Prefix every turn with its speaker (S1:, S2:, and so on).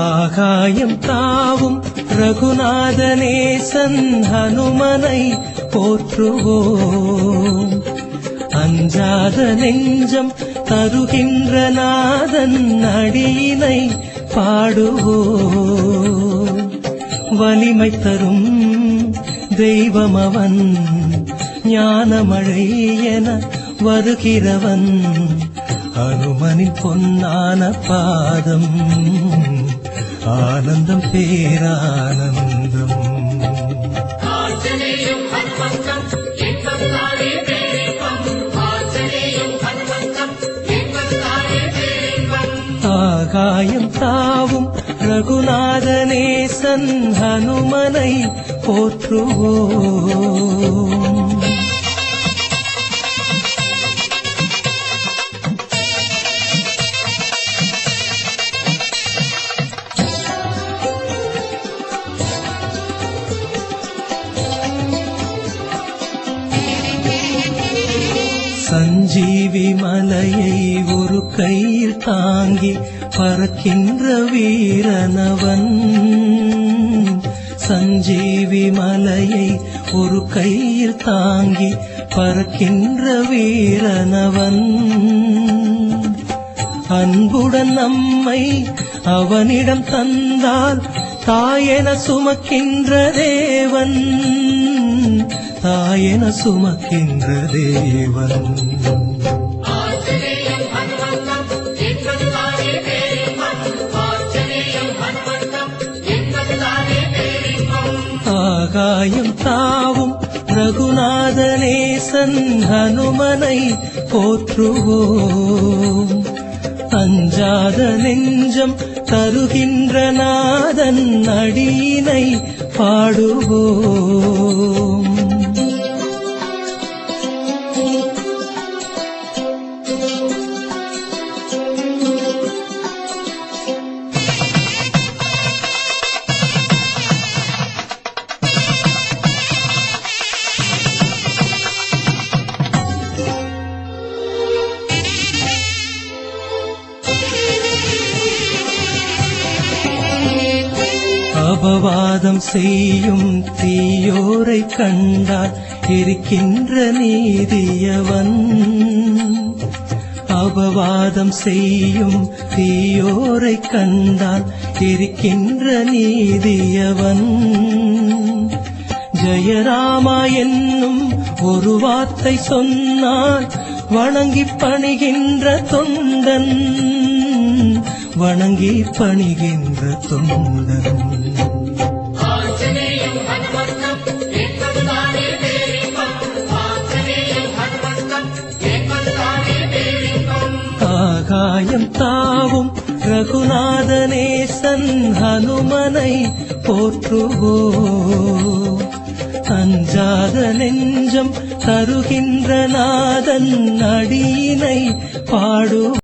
S1: ஆகாயம் தாவும் ரகுநாதநேசன் ஹனுமனை போற்றுவோம். அஞ்சாத நெஞ்சம் தருகின்ற நாதன் அடியினை பாடுவோம். வலிமை தரும் தெய்வமவன், ஞானமழை என வருகிறவன். ஹனுமனின் பொன்னான பாதம் ஆனந்தம் பேரானந்தம். ஆகாயம் தாவும் ரகுநாதநேசன் ஹனுமனை போற்றுவோம். சஞ்சீவி மலையை ஒரு கையில் தாங்கி பறக்கின்ற வீரனவன். சஞ்சீவி மலையை ஒரு கையில் தாங்கி பறக்கின்ற வீரனவன். அன்புடன் நம்மை அவனிடம் தந்தால் தாயென சுமக்கின்ற தேவன், தாயென சுமக்கின்ற தேவன். ஆகாயம் தாவும் ரகுநாதநேசன் ஹனுமனை போற்றுவோம். அஞ்சாத நெஞ்சம் தருகின்ற நாதன் அடியினை பாடுவோம். அபவாதம் செய்யும் தீயோரை கண்டால் எரிக்கின்ற நீதியவன். அபவாதம் செய்யும் தீயோரை கண்டால் எரிக்கின்ற நீதியவன். ஜெயராமா என்னும் ஒரு வார்த்தை சொன்னால் வணங்கி பணிகின்ற தொண்டன், வணங்கி பணிகின்ற தொண்டன். ஆகாயம் தாவும் ரகுநாதநேசன் ஹனுமனை போற்றுவோம். அஞ்சாத நெஞ்சம் தருகின்ற நாதன் அடியினை பாடுவோம்.